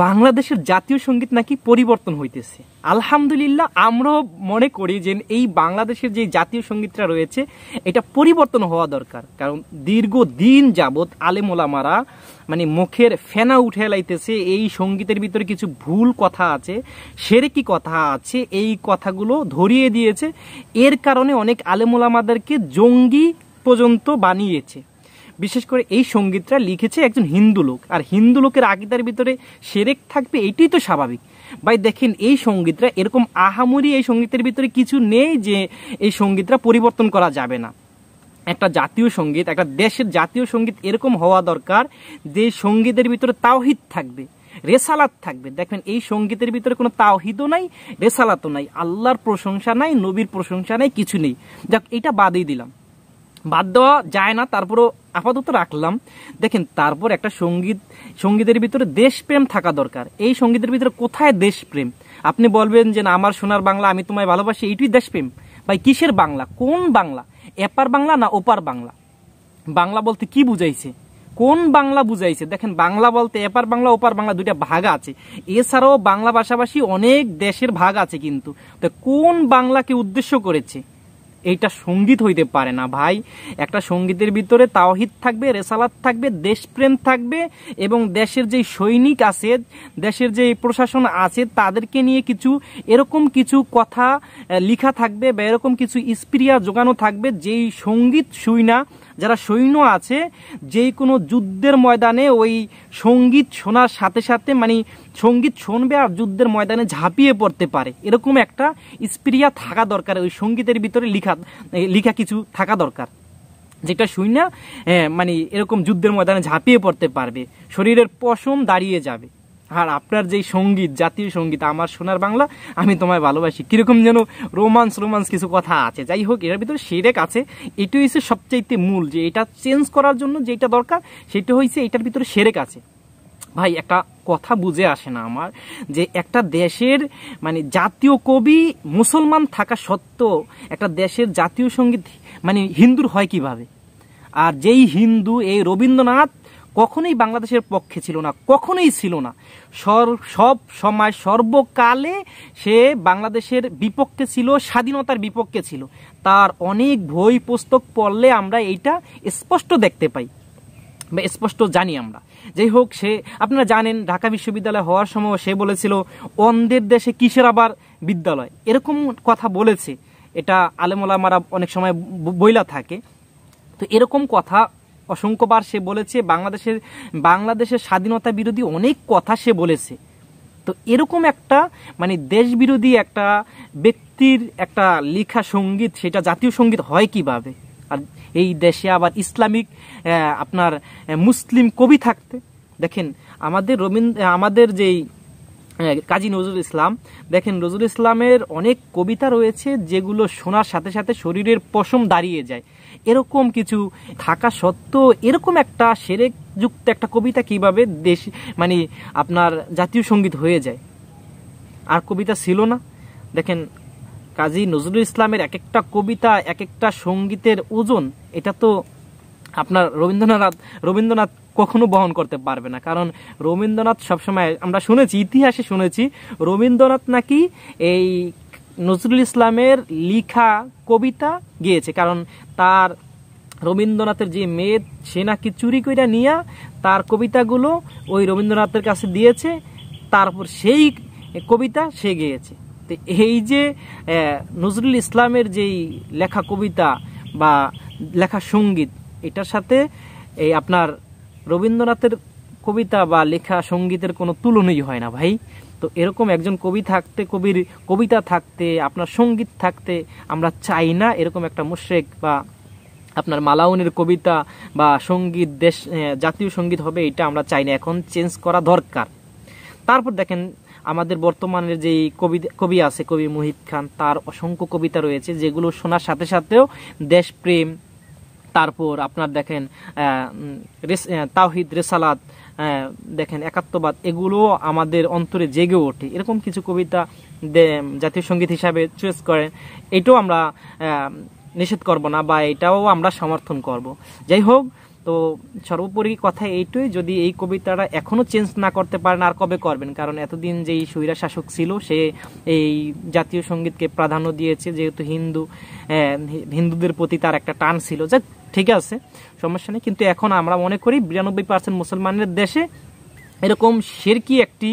বাংলাদেশের জাতীয় সঙ্গীত নাকি পরিবর্তন হইতেছে। আলহামদুলিল্লাহ, আমরাও মনে করি যে এই বাংলাদেশের যে জাতীয় সঙ্গীতটা রয়েছে এটা পরিবর্তন হওয়া দরকার। কারণ দীর্ঘদিন যাবৎ আলেম ওলামারা মানে মুখের ফেনা উঠে লাইতেছে এই সঙ্গীতের ভিতরে কিছু ভুল কথা আছে, শিরকি কথা আছে, এই কথাগুলো ধরিয়ে দিয়েছে। এর কারণে অনেক আলেম ওলামাদেরকে জঙ্গি পর্যন্ত বানিয়েছে। বিশেষ করে এই সঙ্গীতটা লিখেছে একজন হিন্দু লোক, আর হিন্দু লোকের আকীদার ভিতরে শিরক থাকবে, এটাই তো স্বাভাবিক। ভাই দেখেন, এই সঙ্গীতটা এরকম আহামরি এই সঙ্গীতের ভিতরে কিছু নেই যে এই সঙ্গীতটা পরিবর্তন করা যাবে না। একটা জাতীয় সঙ্গীত, একটা দেশের জাতীয় সঙ্গীত এরকম হওয়া দরকার যে সঙ্গীতের ভিতরে তাওহীদ থাকবে, রেসালাত থাকবে। দেখবেন এই সঙ্গীতের ভিতরে কোনো তাওহীদও নাই, রেসালাতও নাই, আল্লাহর প্রশংসা নাই, নবীর প্রশংসা নাই, কিছু নেই। যাক, এটা বাদই দিলাম, বাদ দেওয়া যায় না, তারপরও আপাতত রাখলাম। দেখেন, তারপর একটা সঙ্গীতের ভিতরে দেশপ্রেম থাকা দরকার। এই সঙ্গীতের ভিতরে কোথায় দেশপ্রেম? আপনি বলবেন যে না, আমার সোনার বাংলা, আমি তোমায় ভালোবাসি, এইটুই দেশপ্রেম। ভাই কিসের বাংলা? কোন বাংলা? এপার বাংলা না ওপার বাংলা? বাংলা বলতে কি বুঝাইছে? কোন বাংলা বুঝাইছে? দেখেন, বাংলা বলতে এপার বাংলা ওপার বাংলা দুইটা ভাগ আছে। এছাড়াও বাংলা ভাষাভাষী অনেক দেশের ভাগ আছে, কিন্তু তো কোন বাংলাকে উদ্দেশ্য করেছে? এইটা সঙ্গীত হইতে পারে না ভাই। একটা সঙ্গীতের ভিতরে তাওহীদ থাকবে, রেসালাত থাকবে, দেশপ্রেম থাকবে, এবং দেশের যে সৈনিক আছে, দেশের যে প্রশাসন আছে, তাদেরকে নিয়ে এরকম কিছু কথা লেখা থাকবে, বা এরকম কিছু স্পিরিয়া জোগানো থাকবে, যেই সঙ্গীত শুইনা যারা সৈন্য আছে যে কোনো যুদ্ধের ময়দানে ওই সঙ্গীত শোনার সাথে সাথে মানে সঙ্গীত শুনবে আর যুদ্ধের ময়দানে ঝাঁপিয়ে পড়তে পারে, এরকম একটা স্পিরিয়া থাকা দরকার। ওই সঙ্গীতের ভিতরে লিখা কিছু থাকা দরকার, যেটা শুই না মানে এরকম যুদ্ধের ময়দানে ঝাঁপিয়ে পড়তে পারবে, শরীরের পশম দাঁড়িয়ে যাবে। আর আপনার যে সঙ্গীত, জাতীয় সঙ্গীত, আমার সোনার বাংলা, আমি তোমায় ভালোবাসি, কিরকম যেন রোমান্স কিছু কথা আছে। যাই হোক, এটার ভিতরে শিরক আছে। এটাই হচ্ছে সবচাইতে মূল, যে এটা চেঞ্জ করার জন্য যেটা দরকার সেটা হয়েছে এটার ভিতরে শিরক আছে। ভাই একটা কথা বুঝে আসে না আমার, যে একটা দেশের মানে জাতীয় কবি মুসলমান থাকা সত্ত্বেও একটা দেশের জাতীয় সঙ্গীত মানে হিন্দুর হয় কিভাবে? আর যেই হিন্দু, এই রবীন্দ্রনাথ কখনোই বাংলাদেশের পক্ষে ছিল না, কখনোই ছিল না। সব সময় সর্বকালে সে বাংলাদেশের বিপক্ষে ছিল, স্বাধীনতার বিপক্ষে ছিল। তার অনেক বই পুস্তক পড়লে আমরা এইটা স্পষ্ট দেখতে পাই বা স্পষ্ট জানি আমরা। যাই হোক, সে আপনারা জানেন ঢাকা বিশ্ববিদ্যালয় হওয়ার সময় সে বলেছিল অন্ধের দেশে কিসের আবার বিদ্যালয়, এরকম কথা বলেছে। এটা আলেম ওলামারা অনেক সময় বইলা থাকে। তো এরকম কথা অসংখ্যবার সে বলেছে। বাংলাদেশের স্বাধীনতা বিরোধী অনেক কথা সে বলেছে। তো এরকম একটা মানে দেশ বিরোধী একটা ব্যক্তির একটা লেখা সঙ্গীত, সেটা জাতীয় সঙ্গীত হয় কিভাবে? আর এই দেশে আবার ইসলামিক আপনার মুসলিম কবি থাকতে, দেখেন আমাদের যেই কাজী নজরুল ইসলাম, দেখেন নজরুল ইসলামের অনেক কবিতা রয়েছে যেগুলো শোনার সাথে সাথে শরীরের পশম দাঁড়িয়ে যায়। এরকম কিছু থাকা সত্ত্বেও এরকম একটা শিরক যুক্ত একটা কবিতা কিভাবে দেশ মানে আপনার জাতীয় সঙ্গীত হয়ে যায়? আর কবিতা ছিল না? দেখেন, কাজী নজরুল ইসলামের এক একটা কবিতা, এক একটা সঙ্গীতের ওজন, এটা তো আপনার রবীন্দ্রনাথ কখনো বহন করতে পারবে না। কারণ রবীন্দ্রনাথ সবসময় আমরা শুনেছি, ইতিহাসে শুনেছি, রবীন্দ্রনাথ নাকি এই নজরুল ইসলামের লিখা কবিতা গেয়েছে। কারণ তার রবীন্দ্রনাথের যে মেয়ে, সে নাকি চুরি কইরা নিয়া তার কবিতাগুলো ওই রবীন্দ্রনাথের কাছে দিয়েছে, তারপর সেই কবিতা সে গেয়েছে। তো এই যে নজরুল ইসলামের যেই লেখা কবিতা বা লেখা সঙ্গীত, এটার সাথে এই আপনার রবীন্দ্রনাথের কবিতা বা লেখা সঙ্গীতের কোনো তুলনাই হয় না ভাই। তো এরকম একজন কবি থাকতে, কবির কবিতা থাকতে, আপনার সঙ্গীত থাকতে আমরা চাই না এরকম একটা মুশরিক বা আপনার মালাউনের কবিতা বা সঙ্গীত জাতীয় সঙ্গীত হবে, এটা আমরা চাই না। এখন চেঞ্জ করা দরকার। তারপর দেখেন, আমাদের বর্তমানের যে কবি আছে, কবি মুহিত খান, তার অসংখ্য কবিতা রয়েছে যেগুলো শোনার সাথে সাথেও দেশপ্রেম, তারপর আপনার দেখেন তাওহীদ, রেসালাত, দেখেন একাত্মবাদ, এগুলো আমাদের অন্তরে জেগে ওঠে। এরকম কিছু কবিতা জাতীয় সঙ্গীত হিসাবে চয়েস করেন, এটাও আমরা নিষেধ করব না বা এটাও আমরা সমর্থন করব। যাই হোক, তো সর্বোপরি কথা এইটাই, যদি এই কবিতাটা এখনো চেঞ্জ না করতে পারেন আর কবে করবেন? কারণ এতদিন যেই স্বৈরা শাসক ছিল সে এই জাতীয় সঙ্গীতকে প্রাধান্য দিয়েছে, যেহেতু হিন্দুদের প্রতি তার একটা টান ছিল। যাক, ঠিক আছে, সমস্যা নেই। কিন্তু এখন আমরা মনে করি 92% মুসলমানের দেশে এরকম শিরকি একটি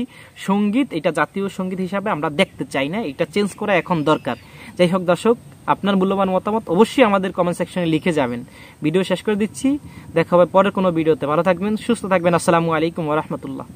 সঙ্গীত, এটা জাতীয় সঙ্গীত হিসাবে আমরা দেখতে চাই না, এটা চেঞ্জ করা এখন দরকার। যাই হোক দর্শক, আপনার মূল্যবান মতামত অবশ্যই আমাদের কমেন্ট সেকশনে লিখে যাবেন। ভিডিও শেষ করে দিচ্ছি, দেখা হবে পরের কোনো ভিডিওতে। ভালো থাকবেন, সুস্থ থাকবেন। আসসালামু আলাইকুম ওয়া রাহমাতুল্লাহ।